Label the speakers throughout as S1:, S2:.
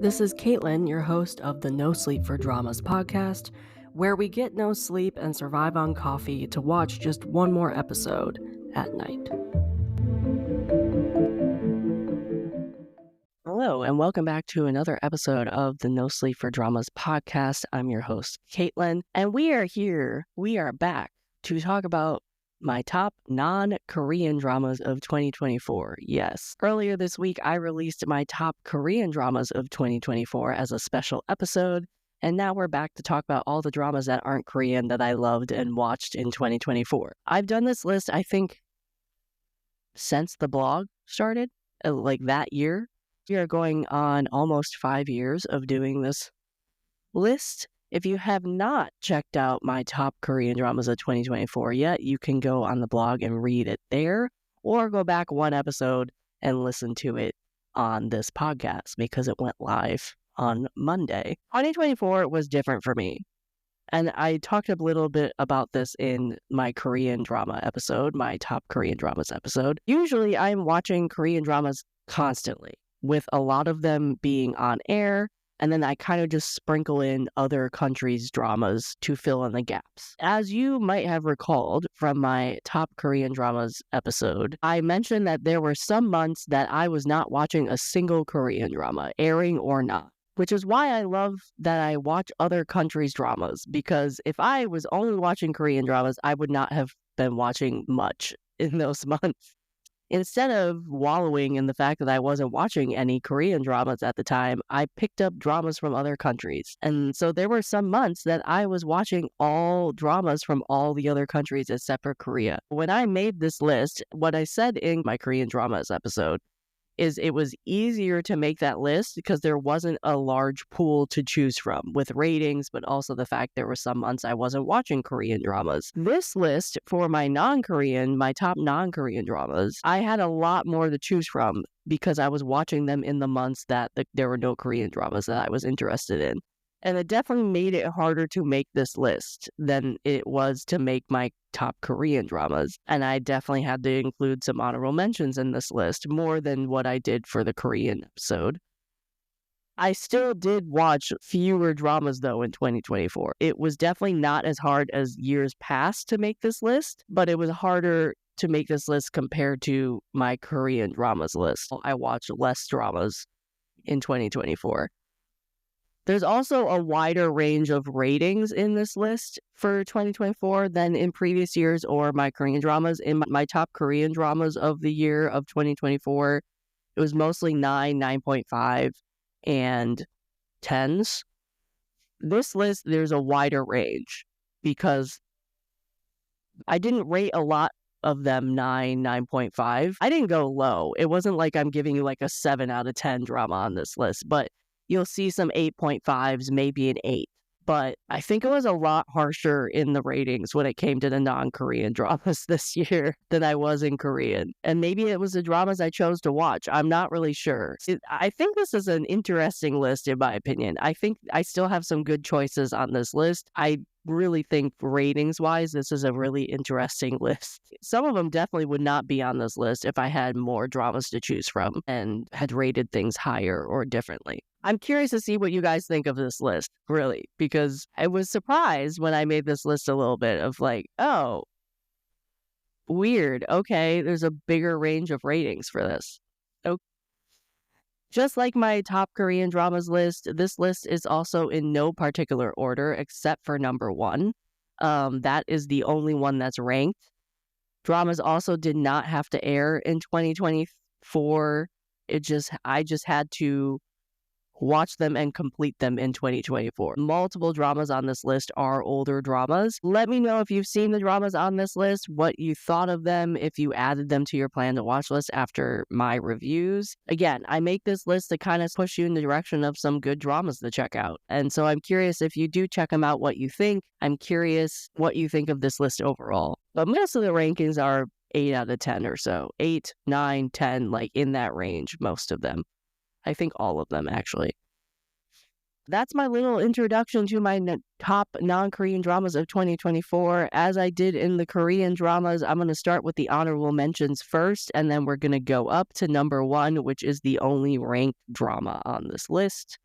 S1: This is Caitlin, your host of the No Sleep for Dramas podcast, where we get no sleep and survive on coffee to watch just one more episode at night. Hello, and welcome back to another episode of the No Sleep for Dramas podcast. I'm your host, Caitlin, and we are back to talk about my top non-Korean dramas of 2024. Yes, earlier this week, I released my top Korean dramas of 2024 as a special episode, and now we're back to talk about all the dramas that aren't Korean that I loved and watched in 2024. I've done this list, I think, since the blog started, like that year. We are going on almost 5 years of doing this list. If you have not checked out my top Korean dramas of 2024 yet, you can go on the blog and read it there, or go back one episode and listen to it on this podcast because it went live on Monday. 2024 was different for me. And I talked a little bit about this in my Korean drama episode, my top Korean dramas episode. Usually I'm watching Korean dramas constantly, with a lot of them being on air, and then I kind of just sprinkle in other countries' dramas to fill in the gaps. As you might have recalled from my top Korean dramas episode, I mentioned that there were some months that I was not watching a single Korean drama, airing or not, which is why I love that I watch other countries' dramas, because if I was only watching Korean dramas, I would not have been watching much in those months. Instead of wallowing in the fact that I wasn't watching any Korean dramas at the time, I picked up dramas from other countries. And so there were some months that I was watching all dramas from all the other countries except for Korea. When I made this list, what I said in my Korean dramas episode is it was easier to make that list because there wasn't a large pool to choose from with ratings, but also the fact there were some months I wasn't watching Korean dramas. This list for my top non-Korean dramas, I had a lot more to choose from because I was watching them in the months that there were no Korean dramas that I was interested in. And it definitely made it harder to make this list than it was to make my top Korean dramas. And I definitely had to include some honorable mentions in this list, more than what I did for the Korean episode. I still did watch fewer dramas, though, in 2024. It was definitely not as hard as years past to make this list, but it was harder to make this list compared to my Korean dramas list. I watched less dramas in 2024. There's also a wider range of ratings in this list for 2024 than in previous years or my Korean dramas. In my top Korean dramas of the year of 2024, it was mostly 9, 9.5, and 10s. This list, there's a wider range because I didn't rate a lot of them 9, 9.5. I didn't go low. It wasn't like I'm giving you like a 7 out of 10 drama on this list, but you'll see some 8.5s, maybe an 8. But I think it was a lot harsher in the ratings when it came to the non-Korean dramas this year than I was in Korean. And maybe it was the dramas I chose to watch. I'm not really sure. I think this is an interesting list, in my opinion. I think I still have some good choices on this list. I really think ratings-wise, this is a really interesting list. Some of them definitely would not be on this list if I had more dramas to choose from and had rated things higher or differently. I'm curious to see what you guys think of this list, really, because I was surprised when I made this list a little bit of like, oh, weird. Okay, there's a bigger range of ratings for this. Okay. Just like my top Korean dramas list, this list is also in no particular order except for number 1. That is the only one that's ranked. Dramas also did not have to air in 2024. I just had to watch them and complete them in 2024. Multiple dramas on this list are older dramas. Let me know if you've seen the dramas on this list, what you thought of them, if you added them to your plan to watch list after my reviews. Again, I make this list to kind of push you in the direction of some good dramas to check out. And so I'm curious if you do check them out, what you think. I'm curious what you think of this list overall. But most of the rankings are 8 out of 10 or so. 8, 9, 10, like in that range, most of them. I think all of them, actually. That's my little introduction to my top non-Korean dramas of 2024. As I did in the Korean dramas, I'm going to start with the honorable mentions first, and then we're going to go up to number 1, which is the only ranked drama on this list.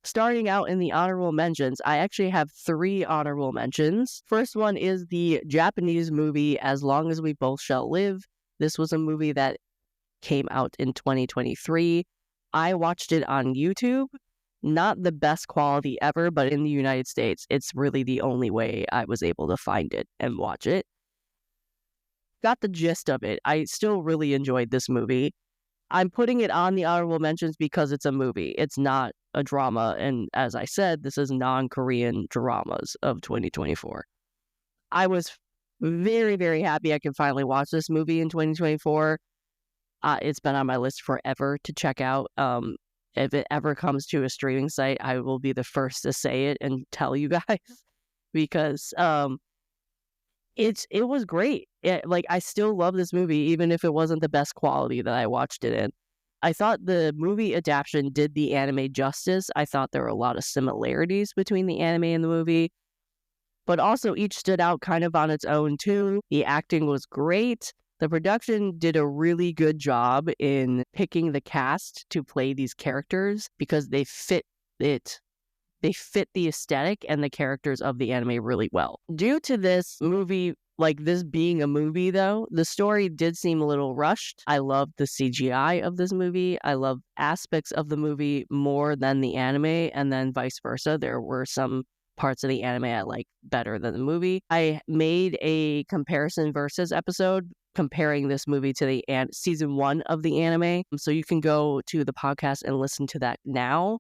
S1: Starting out in the honorable mentions, I actually have 3 honorable mentions. First one is the Japanese movie As Long as We Both Shall Live. This was a movie that came out in 2023. I watched it on YouTube. Not the best quality ever, but in the United States, it's really the only way I was able to find it and watch it. Got the gist of it. I still really enjoyed this movie. I'm putting it on the honorable mentions because it's a movie. It's not a drama. And as I said, this is non-Korean dramas of 2024. I was very, very happy I could finally watch this movie in 2024. It's been on my list forever to check out. If it ever comes to a streaming site, I will be the first to say it and tell you guys because it was great. I still love this movie, even if it wasn't the best quality that I watched it in. I thought the movie adaptation did the anime justice. I thought there were a lot of similarities between the anime and the movie, but also each stood out kind of on its own too. The acting was great. The production did a really good job in picking the cast to play these characters because they fit it. They fit the aesthetic and the characters of the anime really well. Due to this movie, like this being a movie though, the story did seem a little rushed. I loved the CGI of this movie. I love aspects of the movie more than the anime, and then vice versa. There were some parts of the anime I liked better than the movie. I made a comparison versus episode comparing this movie to the season 1 of the anime. So you can go to the podcast and listen to that now.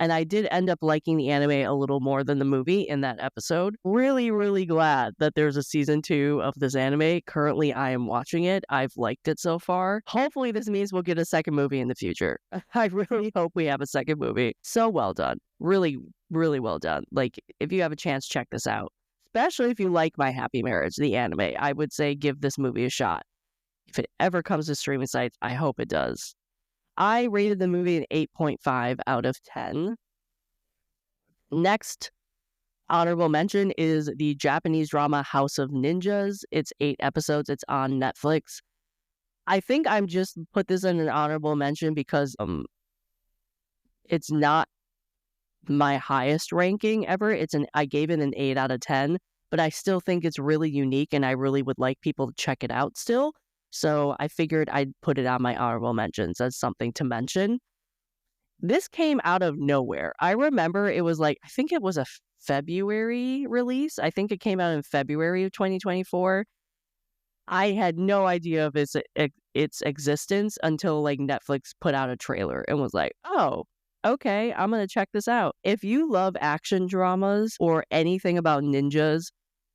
S1: And I did end up liking the anime a little more than the movie in that episode. Really, really glad that there's a season 2 of this anime. Currently, I am watching it. I've liked it so far. Hopefully, this means we'll get a second movie in the future. I really hope we have a second movie. So well done. Really, really well done. Like, if you have a chance, check this out. Especially if you like My Happy Marriage, the anime. I would say give this movie a shot. If it ever comes to streaming sites, I hope it does. I rated the movie an 8.5 out of 10. Next honorable mention is the Japanese drama House of Ninjas. It's 8 episodes. It's on Netflix. I think I'm just put this in an honorable mention because it's not my highest ranking ever. I gave it an 8 out of 10, but I still think it's really unique and I really would like people to check it out still. So I figured I'd put it on my honorable mentions as something to mention. This came out of nowhere. I remember it was I think it was a February release. I think it came out in February of 2024. I had no idea of its existence until Netflix put out a trailer and was like, oh, okay, I'm going to check this out. If you love action dramas or anything about ninjas,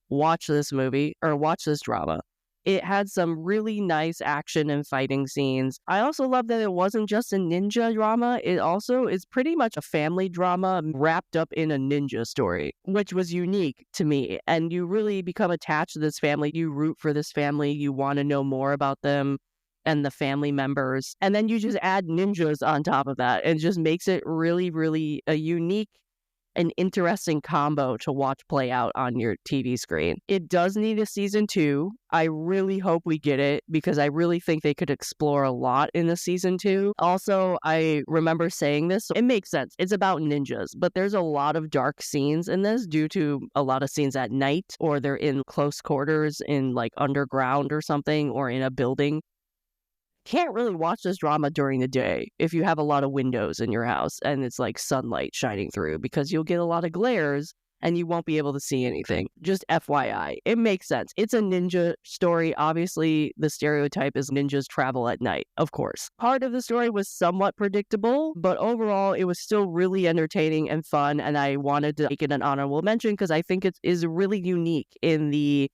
S1: watch this movie or watch this drama. It had some really nice action and fighting scenes. I also love that it wasn't just a ninja drama. It also is pretty much a family drama wrapped up in a ninja story, which was unique to me. And you really become attached to this family. You root for this family. You want to know more about them and the family members. And then you just add ninjas on top of that. And it just makes it really, really a unique an interesting combo to watch play out on your TV screen. It does need a season 2. I really hope we get it because I really think they could explore a lot in the season 2. Also, I remember saying this, so it makes sense. It's about ninjas, but there's a lot of dark scenes in this due to a lot of scenes at night, or they're in close quarters in underground or something, or in a building. Can't really watch this drama during the day if you have a lot of windows in your house and it's sunlight shining through, because you'll get a lot of glares and you won't be able to see anything. Just FYI, it makes sense. It's a ninja story. Obviously, the stereotype is ninjas travel at night, of course. Part of the story was somewhat predictable, but overall, it was still really entertaining and fun, and I wanted to make it an honorable mention because I think it is really unique in the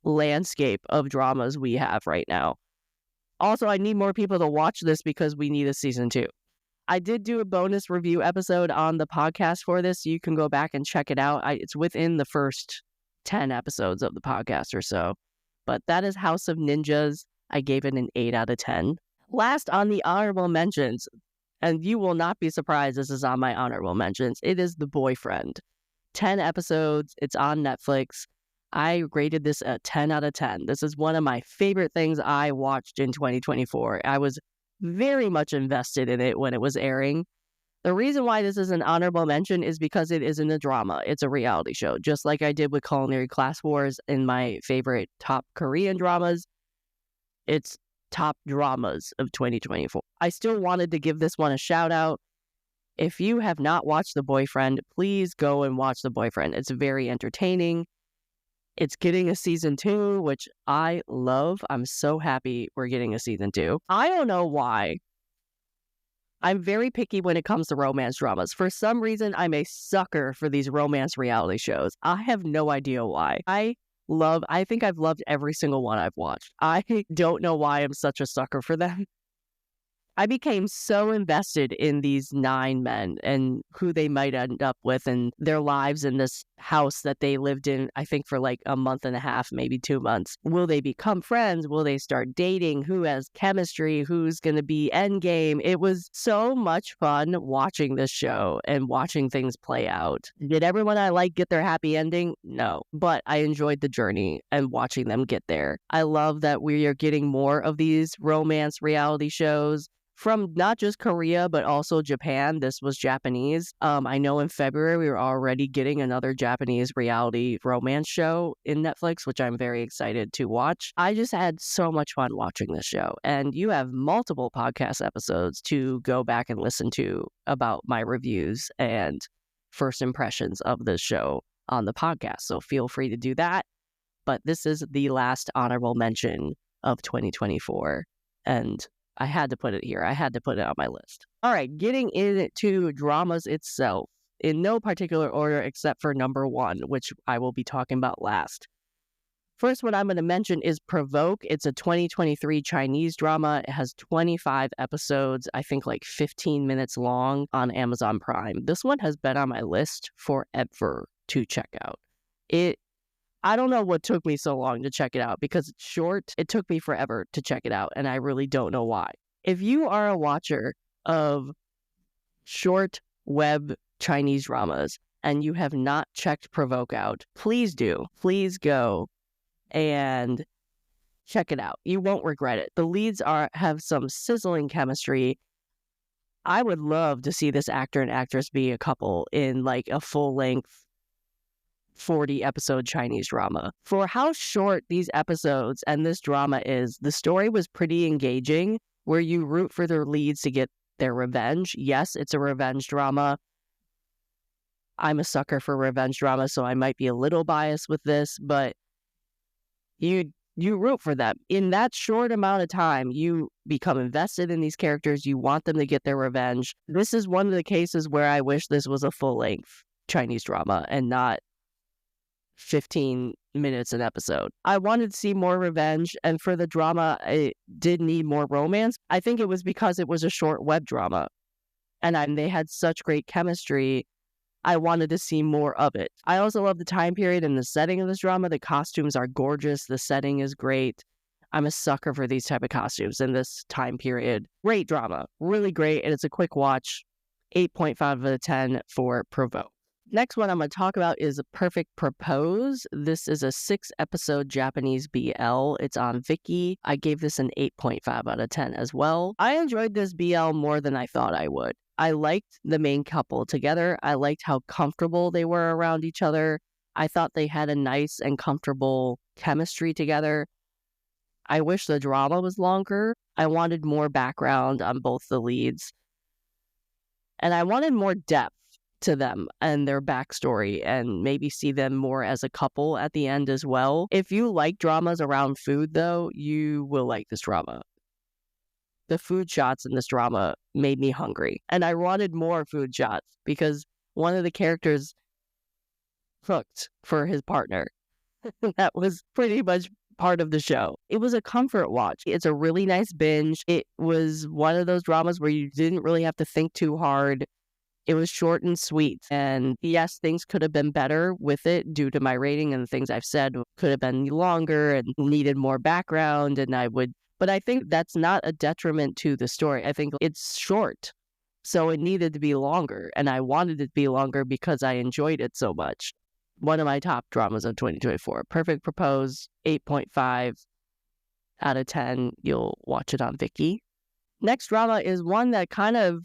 S1: landscape of dramas we have right now. Also, I need more people to watch this because we need a season 2. I did do a bonus review episode on the podcast for this, so you can go back and check it out. It's within the first 10 episodes of the podcast or so. But that is House of Ninjas. I gave it an 8 out of 10. Last on the honorable mentions, and you will not be surprised this is on my honorable mentions, it is The Boyfriend. 10 episodes. It's on Netflix. I rated this a 10 out of 10. This is one of my favorite things I watched in 2024. I was very much invested in it when it was airing. The reason why this is an honorable mention is because it isn't a drama. It's a reality show. Just like I did with Culinary Class Wars in my favorite top Korean dramas, it's top dramas of 2024. I still wanted to give this one a shout out. If you have not watched The Boyfriend, please go and watch The Boyfriend. It's very entertaining. It's getting a season 2, which I love. I'm so happy we're getting a season 2. I don't know why. I'm very picky when it comes to romance dramas. For some reason, I'm a sucker for these romance reality shows. I have no idea why. I think I've loved every single one I've watched. I don't know why I'm such a sucker for them. I became so invested in these 9 men and who they might end up with and their lives in this house that they lived in, I think, for like a month and a half, maybe 2 months. Will they become friends? Will they start dating? Who has chemistry? Who's going to be endgame? It was so much fun watching this show and watching things play out. Did everyone I like get their happy ending? No, but I enjoyed the journey and watching them get there. I love that we are getting more of these romance reality shows from not just Korea, but also Japan. This was Japanese. I know in February we were already getting another Japanese reality romance show in Netflix, which I'm very excited to watch. I just had so much fun watching this show. And you have multiple podcast episodes to go back and listen to about my reviews and first impressions of this show on the podcast. So feel free to do that. But this is the last honorable mention of 2024. And I had to put it here. I had to put it on my list. All right, getting into dramas itself, in no particular order except for number 1, which I will be talking about last. First one I'm going to mention is Provoke. It's a 2023 Chinese drama. It has 25 episodes, I think like 15 minutes long on Amazon Prime. This one has been on my list forever to check out. I don't know what took me so long to check it out because it's short. It took me forever to check it out, and I really don't know why. If you are a watcher of short web Chinese dramas and you have not checked Provoke out, please do. Please go and check it out. You won't regret it. The leads have some sizzling chemistry. I would love to see this actor and actress be a couple in like a full-length 40-episode Chinese drama. For how short these episodes and this drama is, the story was pretty engaging, where you root for their leads to get their revenge. Yes, it's a revenge drama. I'm a sucker for revenge drama, so I might be a little biased with this, but you root for them. In that short amount of time, you become invested in these characters. You want them to get their revenge. This is one of the cases where I wish this was a full-length Chinese drama and not 15 minutes an episode. I wanted to see more revenge, and for the drama, it did need more romance. I think it was because it was a short web drama, and they had such great chemistry. I wanted to see more of it. I also love the time period and the setting of this drama. The costumes are gorgeous. The setting is great. I'm a sucker for these type of costumes in this time period. Great drama. Really great, and it's a quick watch. 8.5 out of 10 for Provoke. Next one I'm going to talk about is Perfect Propose. This is a 6-episode Japanese BL. It's on Viki. I gave this an 8.5 out of 10 as well. I enjoyed this BL more than I thought I would. I liked the main couple together. I liked how comfortable they were around each other. I thought they had a nice and comfortable chemistry together. I wish the drama was longer. I wanted more background on both the leads. And I wanted more depth to them and their backstory, and maybe see them more as a couple at the end as well. If you like dramas around food, though, you will like this drama. The food shots in this drama made me hungry, and I wanted more food shots because one of the characters cooked for his partner. That was pretty much part of the show. It was a comfort watch. It's a really nice binge. It was one of those dramas where you didn't really have to think too hard. It was short and sweet. And yes, things could have been better with it due to my rating, and the things I've said could have been longer and needed more background. But I think that's not a detriment to the story. I think it's short, so it needed to be longer. And I wanted it to be longer because I enjoyed it so much. One of my top dramas of 2024. Perfect Propose, 8.5 out of 10. You'll watch it on Viki. Next drama is one that kind of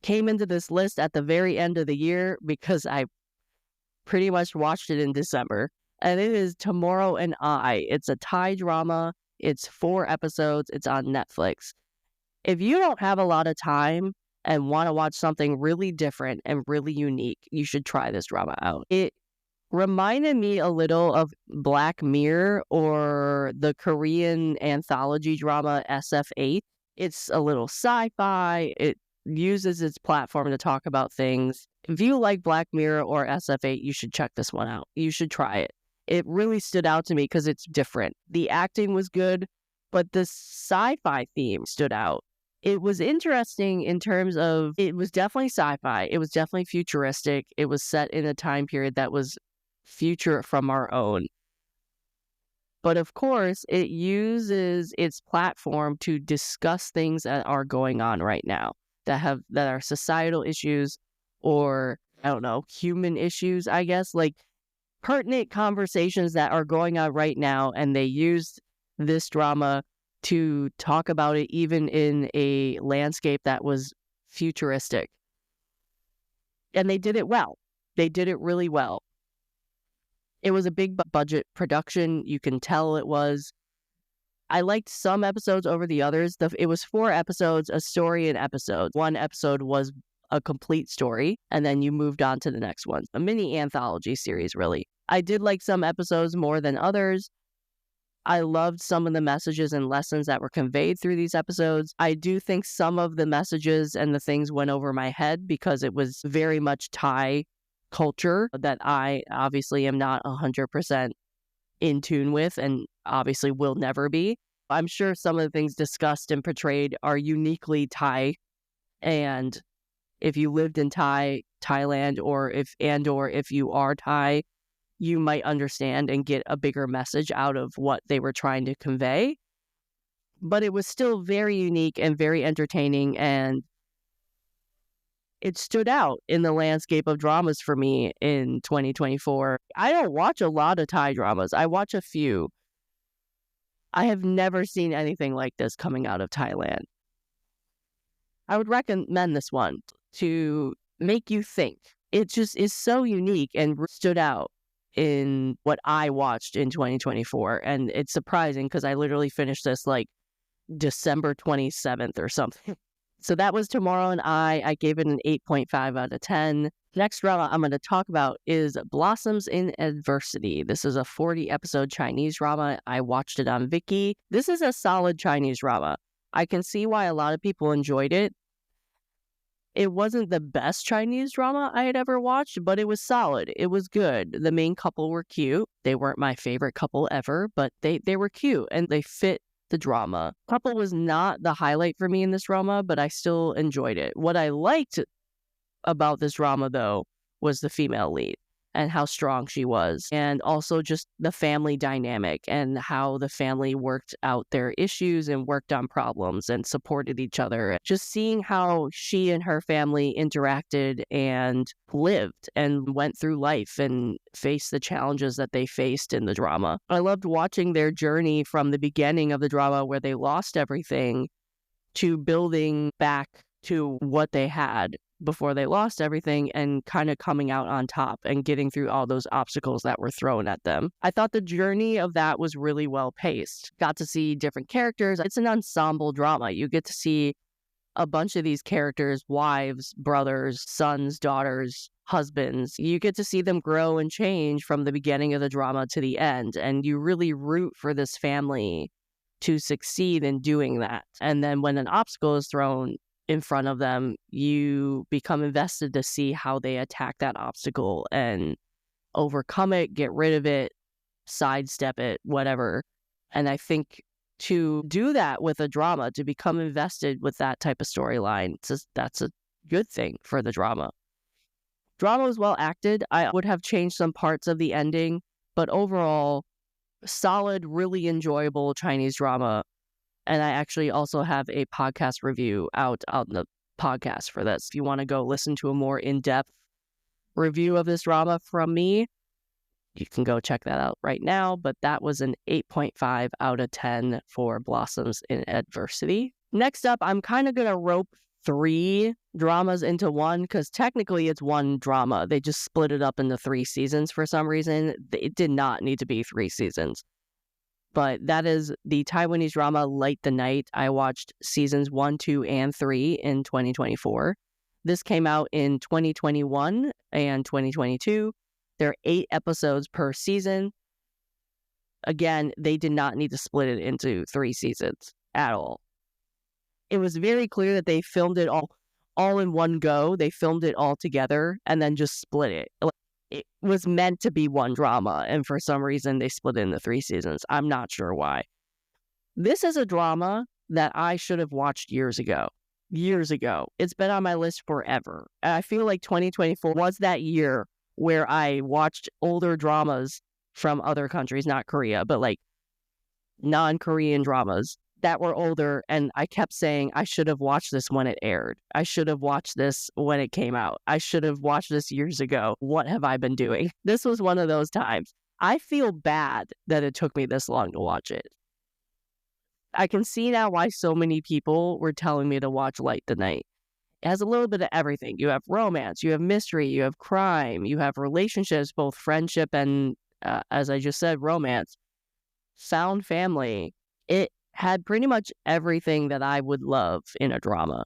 S1: came into this list at the very end of the year because I pretty much watched it in December. And it is Tomorrow and I. It's a Thai drama. It's 4 episodes. It's on Netflix. If you don't have a lot of time and want to watch something really different and really unique, you should try this drama out. It reminded me a little of Black Mirror or the Korean anthology drama SF8. It's a little sci-fi. It uses its platform to talk about things. If you like Black Mirror or SF8, you should check this one out. You should try it. It really stood out to me because it's different. The acting was good, but the sci-fi theme stood out. It was interesting in terms of, it was definitely sci-fi. It was definitely futuristic. It was set in a time period that was future from our own. But of course, it uses its platform to discuss things that are going on right now, that are societal issues or, I don't know, human issues, I guess, like pertinent conversations that are going on right now. And they used this drama to talk about it even in a landscape that was futuristic. And they did it well. They did it really well. It was a big budget production. You can tell it was. I liked some episodes over the others. It was 4 episodes, a story an episode. One episode was a complete story, and then you moved on to the next one. A mini anthology series, really. I did like some episodes more than others. I loved some of the messages and lessons that were conveyed through these episodes. I do think some of the messages and the things went over my head because it was very much Thai culture that I obviously am not 100% in tune with and obviously will never be. I'm sure some of the things discussed and portrayed are uniquely Thai, and if you lived in Thailand, or if you are Thai, you might understand and get a bigger message out of what they were trying to convey. But it was still very unique and very entertaining, and it stood out in the landscape of dramas for me in 2024. I don't watch a lot of Thai dramas. I watch a few. I have never seen anything like this coming out of Thailand. I would recommend this one to make you think. It just is so unique and stood out in what I watched in 2024. And it's surprising because I literally finished this like December 27th or something. So that was Tomorrow and I gave it an 8.5 out of 10. Next drama I'm going to talk about is Blossoms in Adversity. This is a 40-episode Chinese drama. I watched it on Viki. This is a solid Chinese drama. I can see why a lot of people enjoyed it. It wasn't the best Chinese drama I had ever watched, but it was solid. It was good. The main couple were cute. They weren't my favorite couple ever, but they were cute and they fit the drama. Couple was not the highlight for me in this drama, but I still enjoyed it. What I liked about this drama, though, was the female lead and how strong she was, and also just the family dynamic and how the family worked out their issues and worked on problems and supported each other. Just seeing how she and her family interacted and lived and went through life and faced the challenges that they faced in the drama. I loved watching their journey from the beginning of the drama where they lost everything to building back to what they had before they lost everything and kind of coming out on top and getting through all those obstacles that were thrown at them. I thought the journey of that was really well paced. Got to see different characters. It's an ensemble drama. You get to see a bunch of these characters, wives, brothers, sons, daughters, husbands. You get to see them grow and change from the beginning of the drama to the end. And you really root for this family to succeed in doing that. And then when an obstacle is thrown in front of them, you become invested to see how they attack that obstacle and overcome it, get rid of it, sidestep it, whatever. And I think to do that with a drama, to become invested with that type of storyline, that's a good thing for the drama. Drama was well acted. I would have changed some parts of the ending, but overall, solid, really enjoyable Chinese drama. And I actually also have a podcast review out on the podcast for this. If you want to go listen to a more in-depth review of this drama from me, you can go check that out right now. But that was an 8.5 out of 10 for Blossoms in Adversity. Next up, I'm kind of going to rope 3 dramas into one, because technically it's one drama. They just split it up into 3 seasons for some reason. It did not need to be 3 seasons. But that is the Taiwanese drama Light the Night. I watched seasons 1, 2, and 3 in 2024. This came out in 2021 and 2022. There are 8 episodes per season. Again, they did not need to split it into 3 seasons at all. It was very clear that they filmed it all in one go. They filmed it all together and then just split it. It was meant to be one drama, and for some reason they split it into 3 seasons. I'm not sure why. This is a drama that I should have watched years ago. Years ago. It's been on my list forever. And I feel like 2024 was that year where I watched older dramas from other countries, not Korea, but like non-Korean dramas that were older, and I kept saying, I should have watched this when it aired. I should have watched this when it came out. I should have watched this years ago. What have I been doing? This was one of those times. I feel bad that it took me this long to watch it. I can see now why so many people were telling me to watch Light the Night. It has a little bit of everything. You have romance, you have mystery, you have crime, you have relationships, both friendship and, as I just said, romance. Found family. It had pretty much everything that I would love in a drama.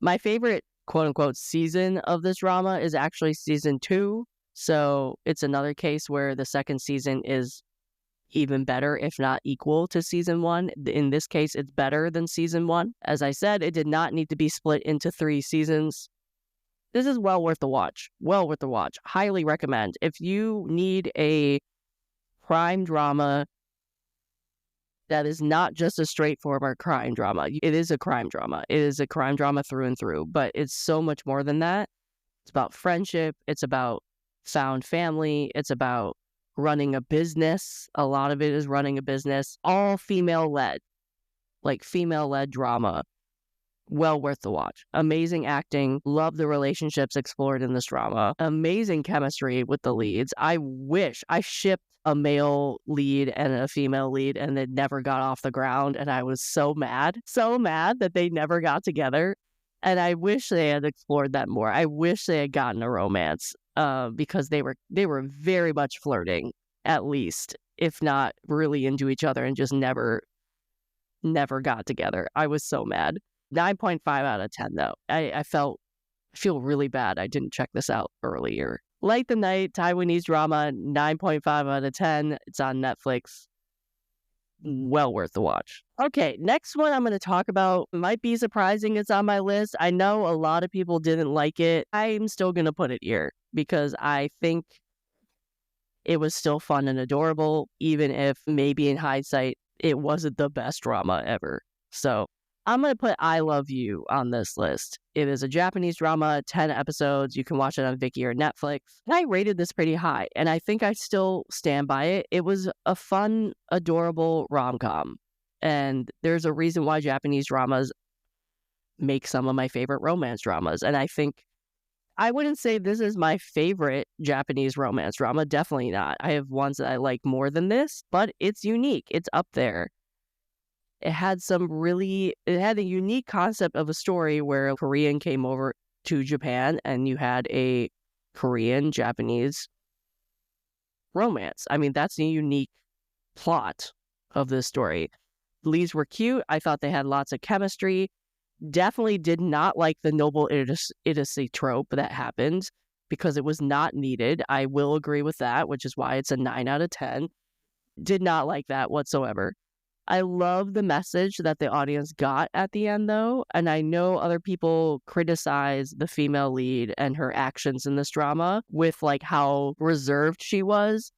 S1: My favorite quote-unquote season of this drama is actually season 2. So it's another case where the second season is even better, if not equal to season 1. In this case, it's better than season 1. As I said, it did not need to be split into 3 seasons. This is well worth the watch. Well worth the watch. Highly recommend. If you need a crime drama that is not just a straightforward crime drama. It is a crime drama. It is a crime drama through and through, but it's so much more than that. It's about friendship. It's about found family. It's about running a business. A lot of it is running a business. All female-led, like female-led drama. Well worth the watch. Amazing acting. Love the relationships explored in this drama. Amazing chemistry with the leads. I shipped a male lead and a female lead, and it never got off the ground, and I was so mad that they never got together, and I wish they had explored that more. I wish they had gotten a romance, because they were very much flirting, at least, if not really into each other, and just never got together. I was so mad. 9.5 out of 10 though. I feel really bad I didn't check this out earlier. Light the Night, Taiwanese drama, 9.5 out of 10. It's on Netflix. Well worth the watch. Okay, next one I'm going to talk about might be surprising it's on my list. I know a lot of people didn't like it. I'm still going to put it here because I think it was still fun and adorable, even if maybe in hindsight it wasn't the best drama ever. So I'm going to put I Love You on this list. It is a Japanese drama, 10 episodes. You can watch it on Viki or Netflix. And I rated this pretty high, and I think I still stand by it. It was a fun, adorable rom-com. And there's a reason why Japanese dramas make some of my favorite romance dramas. And I think I wouldn't say this is my favorite Japanese romance drama. Definitely not. I have ones that I like more than this, but it's unique. It's up there. It had a unique concept of a story where a Korean came over to Japan and you had a Korean-Japanese romance. I mean, that's a unique plot of this story. Leads were cute. I thought they had lots of chemistry. Definitely did not like the noble idiocy trope that happened because it was not needed. I will agree with that, which is why it's a 9 out of 10. Did not like that whatsoever. I love the message that the audience got at the end, though, and I know other people criticize the female lead and her actions in this drama with, like, how reserved she was.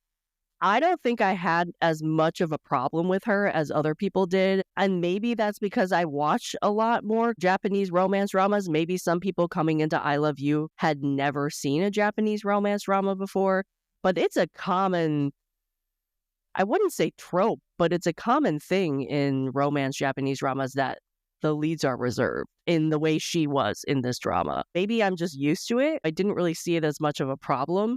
S1: I don't think I had as much of a problem with her as other people did, and maybe that's because I watch a lot more Japanese romance dramas. Maybe some people coming into I Love You had never seen a Japanese romance drama before, but it's a common, I wouldn't say trope, but it's a common thing in romance Japanese dramas that the leads are reserved in the way she was in this drama. Maybe I'm just used to it. I didn't really see it as much of a problem.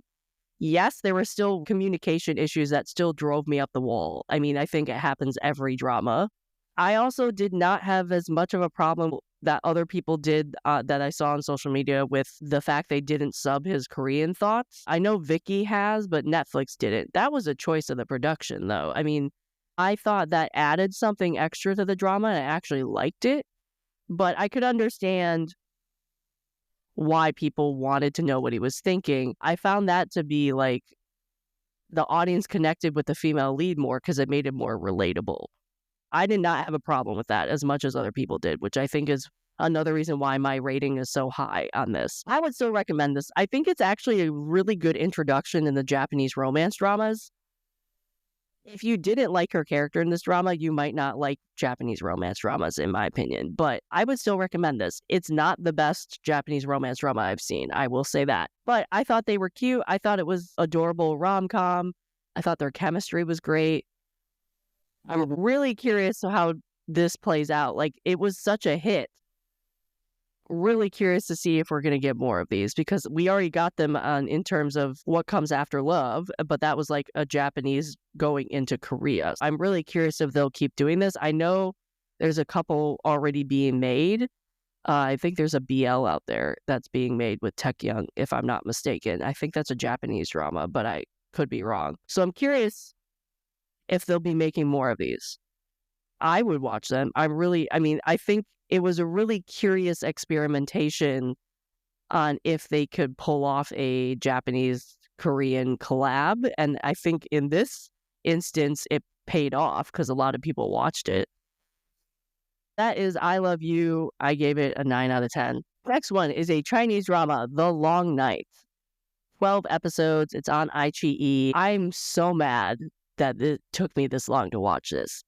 S1: Yes, there were still communication issues that still drove me up the wall. I mean, I think it happens every drama. I also did not have as much of a problem that other people did that I saw on social media with the fact they didn't sub his Korean thoughts. I know Vicky has, but Netflix didn't. That was a choice of the production, though. I mean, I thought that added something extra to the drama, and I actually liked it. But I could understand why people wanted to know what he was thinking. I found that to be like the audience connected with the female lead more because it made it more relatable. I did not have a problem with that as much as other people did, which I think is another reason why my rating is so high on this. I would still recommend this. I think it's actually a really good introduction in the Japanese romance dramas. If you didn't like her character in this drama, you might not like Japanese romance dramas, in my opinion. But I would still recommend this. It's not the best Japanese romance drama I've seen. I will say that. But I thought they were cute. I thought it was adorable rom-com. I thought their chemistry was great. I'm really curious to how this plays out. Like, it was such a hit. Really curious to see if we're going to get more of these, because we already got them in terms of What Comes After Love, but that was like a Japanese going into Korea. I'm really curious if they'll keep doing this. I know there's a couple already being made. I think there's a BL out there that's being made with Taecyeon, if I'm not mistaken. I think that's a Japanese drama, but I could be wrong. So I'm curious if they'll be making more of these. I would watch them. I think it was a really curious experimentation on if they could pull off a Japanese-Korean collab. And I think in this instance, it paid off because a lot of people watched it. That is I Love You. I gave it a 9 out of 10. Next one is a Chinese drama, The Long Night. 12 episodes. It's on iQIYI. I'm so mad that it took me this long to watch this.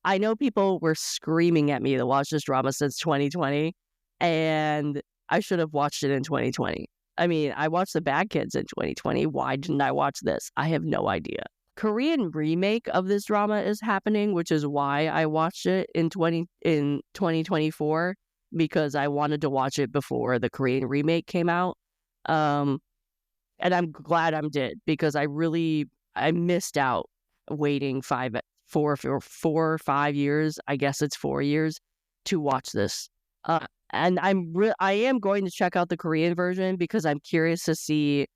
S1: I know people were screaming at me to watch this drama since 2020, and I should have watched it in 2020. I mean, I watched The Bad Kids in 2020. Why didn't I watch this? I have no idea. Korean remake of this drama is happening, which is why I watched it in 2024, because I wanted to watch it before the Korean remake came out. And I'm glad I did, because I missed out waiting 4 or 5 years. I guess it's 4 years to watch this. And I am going to check out the Korean version because I'm curious to see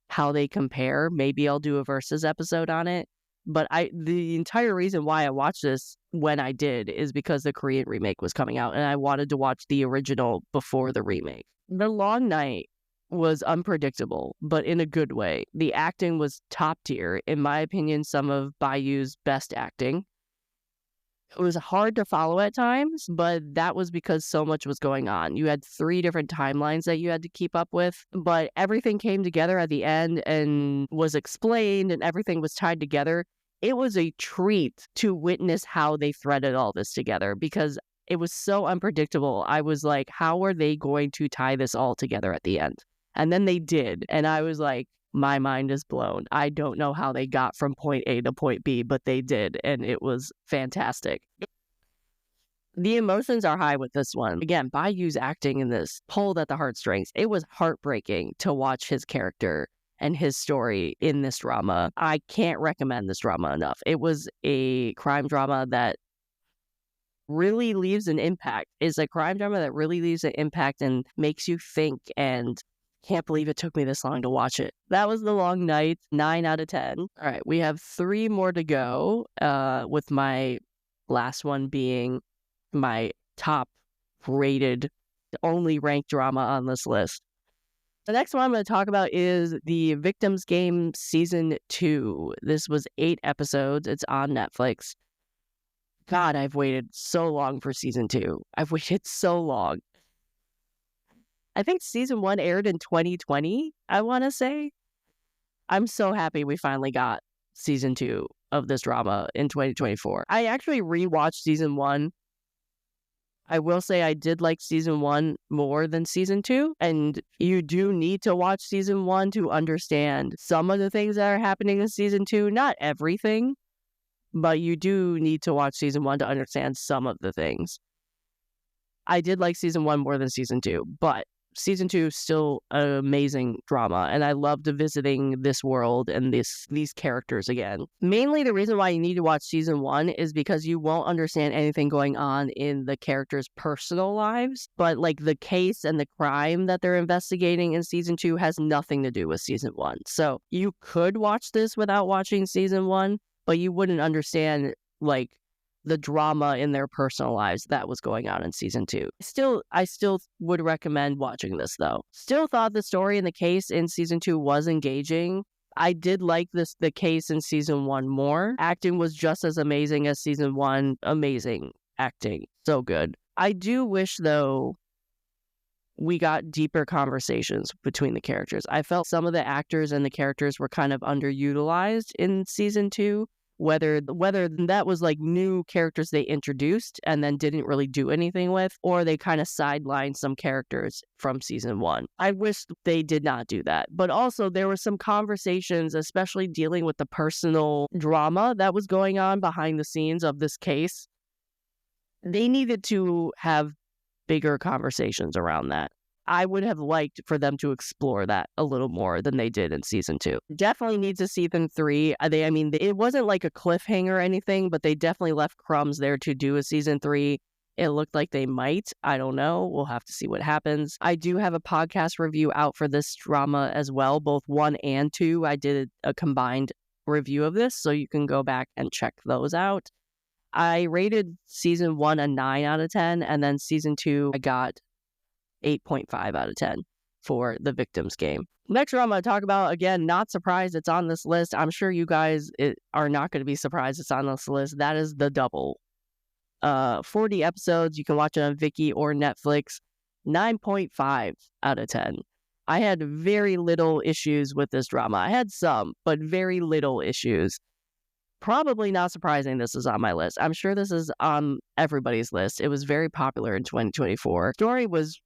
S1: how they compare. Maybe I'll do a versus episode on it. But the entire reason why I watched this when I did is because the Korean remake was coming out, and I wanted to watch the original before the remake. The Long Night was unpredictable, but in a good way. The acting was top tier. In my opinion, some of Bayu's best acting. It was hard to follow at times, but that was because so much was going on. You had 3 different timelines that you had to keep up with, but everything came together at the end and was explained, and everything was tied together. It was a treat to witness how they threaded all this together, because it was so unpredictable. I was like, how are they going to tie this all together at the end? And then they did. And I was like, my mind is blown. I don't know how they got from point A to point B, but they did. And it was fantastic. The emotions are high with this one. Again, Bayu's acting in this pulled at the heartstrings. It was heartbreaking to watch his character and his story in this drama. I can't recommend this drama enough. It was a crime drama that really leaves an impact. It's a crime drama that really leaves an impact and makes you think, and can't believe it took me this long to watch it. That was The Long Night, 9 out of 10. All right, we have 3 more to go, with my last one being my top rated, only ranked drama on this list. The next one I'm going to talk about is The Victim's Game Season 2. This was 8 episodes. It's on Netflix. God, I've waited so long for Season 2. I've waited so long. I think Season 1 aired in 2020, I want to say. I'm so happy we finally got Season 2 of this drama in 2024. I actually rewatched Season 1. I will say I did like Season 1 more than Season 2, and you do need to watch Season 1 to understand some of the things that are happening in Season 2. Not everything, but you do need to watch Season 1 to understand some of the things. I did like Season 1 more than Season 2, but season 2 is still an amazing drama, and I loved visiting this world and these characters again. Mainly the reason why you need to watch season 1 is because you won't understand anything going on in the characters' personal lives, but like the case and the crime that they're investigating in season 2 has nothing to do with season 1. So you could watch this without watching season 1, but you wouldn't understand like the drama in their personal lives that was going on in season 2. I still would recommend watching this though. Still thought the story and the case in season 2 was engaging. I did like the case in season 1 more. Acting was just as amazing as season 1. Amazing acting. So good. I do wish though we got deeper conversations between the characters. I felt some of the actors and the characters were kind of underutilized in season 2. Whether that was like new characters they introduced and then didn't really do anything with, or they kind of sidelined some characters from season 1. I wish they did not do that. But also there were some conversations, especially dealing with the personal drama that was going on behind the scenes of this case. They needed to have bigger conversations around that. I would have liked for them to explore that a little more than they did in season 2. Definitely needs a season 3. It wasn't like a cliffhanger or anything, but they definitely left crumbs there to do a season 3. It looked like they might. I don't know. We'll have to see what happens. I do have a podcast review out for this drama as well, both 1 and 2. I did a combined review of this, so you can go back and check those out. I rated season 1 a 9 out of 10, and then season 2, I got 8.5 out of 10 for The Victim's Game. Next drama I talk about, again, not surprised it's on this list. I'm sure you guys are not going to be surprised it's on this list. That is The Double. 40 episodes. You can watch it on Viki or Netflix. 9.5 out of 10. I had very little issues with this drama. I had some, but very little issues. Probably not surprising this is on my list. I'm sure this is on everybody's list. It was very popular in 2024. Story was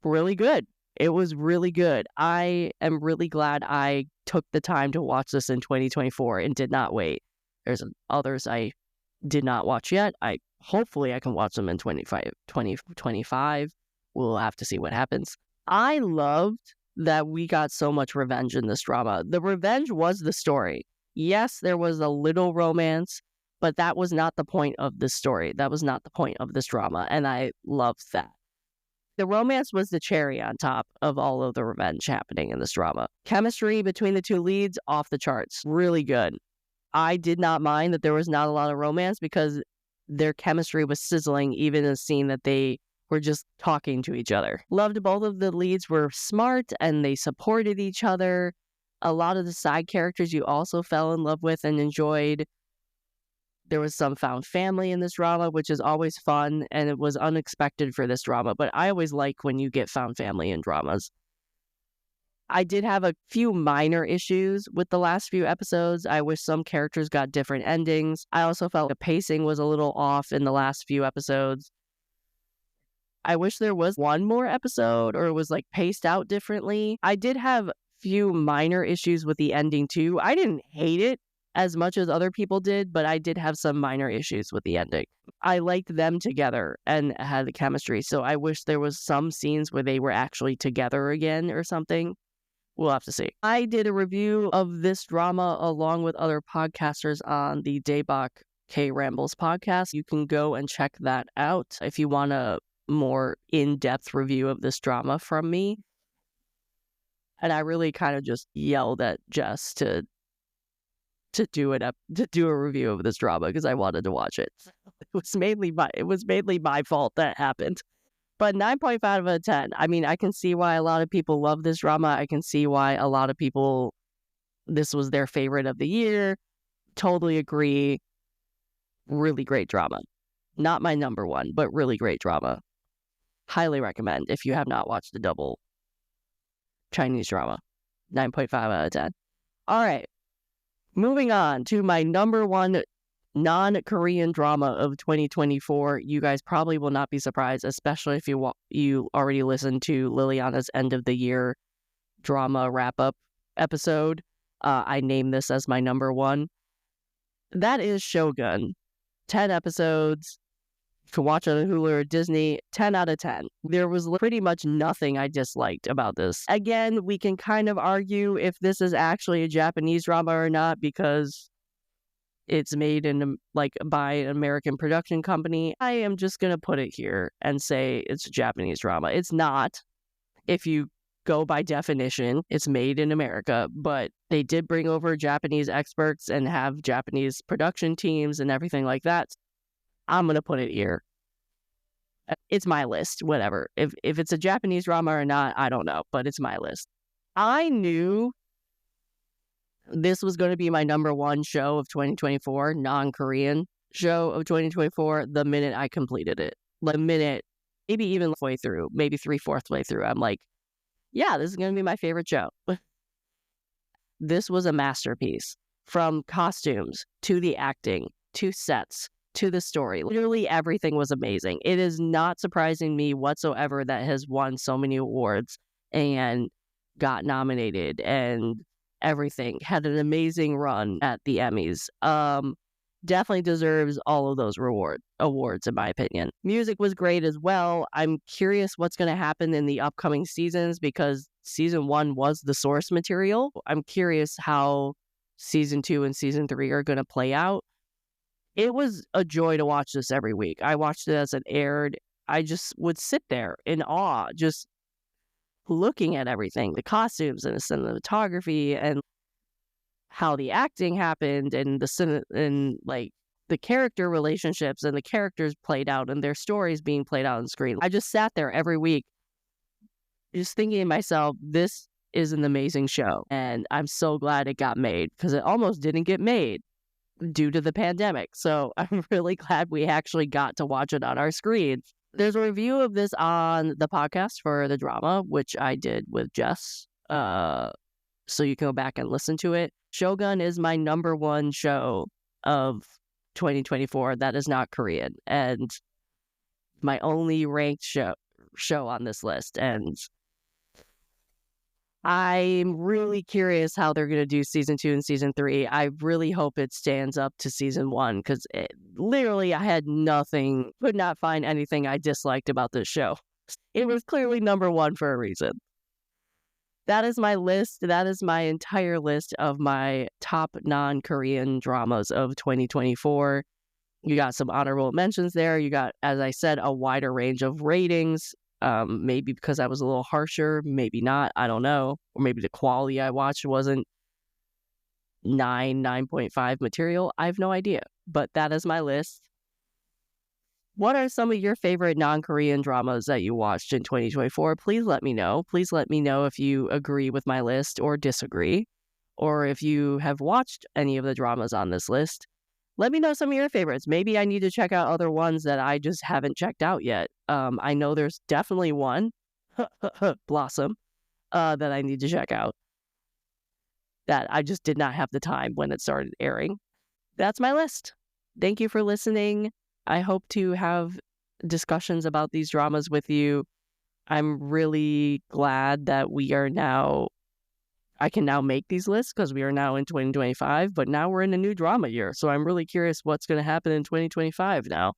S1: really good. It was really good. I am really glad I took the time to watch this in 2024 and did not wait. There's others I did not watch yet. Hopefully I can watch them in 2025. We'll have to see what happens. I loved that we got so much revenge in this drama. The revenge was the story. Yes, there was a little romance, but that was not the point of this story. That was not the point of this drama, and I loved that. The romance was the cherry on top of all of the revenge happening in this drama. Chemistry between the two leads, off the charts. Really good. I did not mind that there was not a lot of romance because their chemistry was sizzling, even in a scene that they were just talking to each other. Loved both of the leads were smart and they supported each other. A lot of the side characters you also fell in love with and enjoyed. There was some found family in this drama, which is always fun, and it was unexpected for this drama, but I always like when you get found family in dramas. I did have a few minor issues with the last few episodes. I wish some characters got different endings. I also felt the pacing was a little off in the last few episodes. I wish there was one more episode or it was like paced out differently. I did have few minor issues with the ending too. I didn't hate it as much as other people did, but I did have some minor issues with the ending. I liked them together and had the chemistry, so I wish there was some scenes where they were actually together again or something. We'll have to see. I did a review of this drama along with other podcasters on the Daybach K Rambles podcast. You can go and check that out if you want a more in-depth review of this drama from me. And I really kind of just yelled at Jess to do a review of this drama because I wanted to watch it. It was mainly my fault that happened. But 9.5 out of 10. I mean, I can see why a lot of people love this drama. I can see why a lot of people, this was their favorite of the year. Totally agree. Really great drama. Not my number one, but really great drama. Highly recommend if you have not watched the double Chinese drama. 9.5 out of 10. All right. Moving on to my number one non-Korean drama of 2024. You guys probably will not be surprised, especially if you already listened to Liliana's end of the year drama wrap-up episode. I named this as my number one. That is Shogun. 10 episodes. Can watch it on Hulu or Disney, 10 out of 10. There was pretty much nothing I disliked about this. Again, we can kind of argue if this is actually a Japanese drama or not because it's made in by an American production company. I am just going to put it here and say it's a Japanese drama. It's not. If you go by definition, it's made in America, but they did bring over Japanese experts and have Japanese production teams and everything like that. I'm going to put it here. It's my list, whatever. If it's a Japanese drama or not, I don't know, but it's my list. I knew this was going to be my number one show of 2024, non-Korean show of 2024, the minute I completed it. The minute, maybe even halfway through, maybe 3/4 way through, I'm like, yeah, this is going to be my favorite show. This was a masterpiece. From costumes, to the acting, to sets, to the story. Literally everything was amazing. It is not surprising me whatsoever that has won so many awards and got nominated and everything. Had an amazing run at the Emmys. Definitely deserves all of those awards in my opinion. Music was great as well. I'm curious what's going to happen in the upcoming seasons because season 1 was the source material. I'm curious how season 2 and season 3 are going to play out. It was a joy to watch this every week. I watched it as it aired. I just would sit there in awe, just looking at everything, the costumes and the cinematography and how the acting happened and the character relationships and the characters played out and their stories being played out on screen. I just sat there every week just thinking to myself, this is an amazing show. And I'm so glad it got made because it almost didn't get made due to the pandemic. So I'm really glad we actually got to watch it on our screens. There's a review of this on the podcast for the drama, which I did with Jess. So you can go back and listen to it. Shogun is my number one show of 2024 that is not Korean, and my only ranked show on this list. And I'm really curious how they're going to do season 2 and season 3. I really hope it stands up to season 1 because literally I had nothing, could not find anything I disliked about this show. It was clearly number 1 for a reason. That is my list. That is my entire list of my top non-Korean dramas of 2024. You got some honorable mentions there. You got, as I said, a wider range of ratings. Maybe because I was a little harsher, maybe not, I don't know. Or maybe the quality I watched wasn't 9.5 material. I have no idea. But that is my list. What are some of your favorite non-Korean dramas that you watched in 2024? Please let me know. Please let me know if you agree with my list or disagree, or if you have watched any of the dramas on this list. Let me know some of your favorites. Maybe I need to check out other ones that I just haven't checked out yet. I know there's definitely one, Blossom, that I need to check out that I just did not have the time when it started airing. That's my list. Thank you for listening. I hope to have discussions about these dramas with you. I'm really glad that I can now make these lists because we are now in 2025, but now we're in a new drama year. So I'm really curious what's going to happen in 2025 now.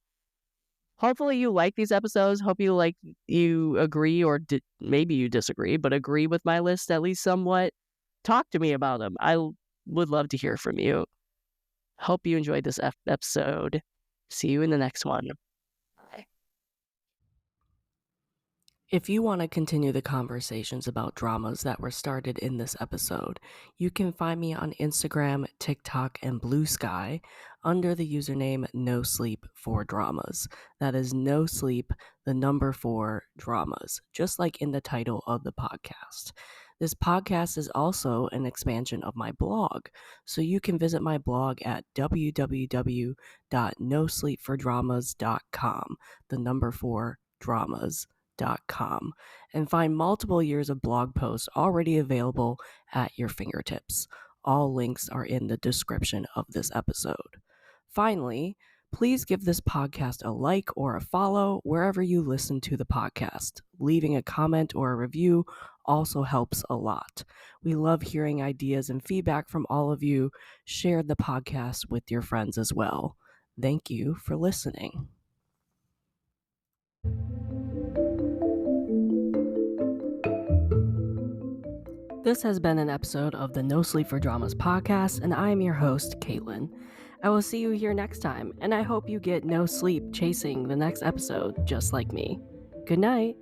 S1: Hopefully you like these episodes. Hope you agree or maybe you disagree, but agree with my list at least somewhat. Talk to me about them. I would love to hear from you. Hope you enjoyed this episode. See you in the next one. Bye. If you want to continue the conversations about dramas that were started in this episode, you can find me on Instagram, TikTok, and Blue Sky under the username No Sleep for Dramas. That is No Sleep, the number 4 dramas, just like in the title of the podcast. This podcast is also an expansion of my blog, so you can visit my blog at www.nosleepfordramas.com, the number 4 dramas.com, and find multiple years of blog posts already available at your fingertips. All links are in the description of this episode. Finally, please give this podcast a like or a follow wherever you listen to the podcast. Leaving a comment or a review also helps a lot. We love hearing ideas and feedback from all of you. Share the podcast with your friends as well. Thank you for listening. This has been an episode of the No Sleep for Dramas podcast, and I am your host, Caitlin. I will see you here next time, and I hope you get no sleep chasing the next episode just like me. Good night.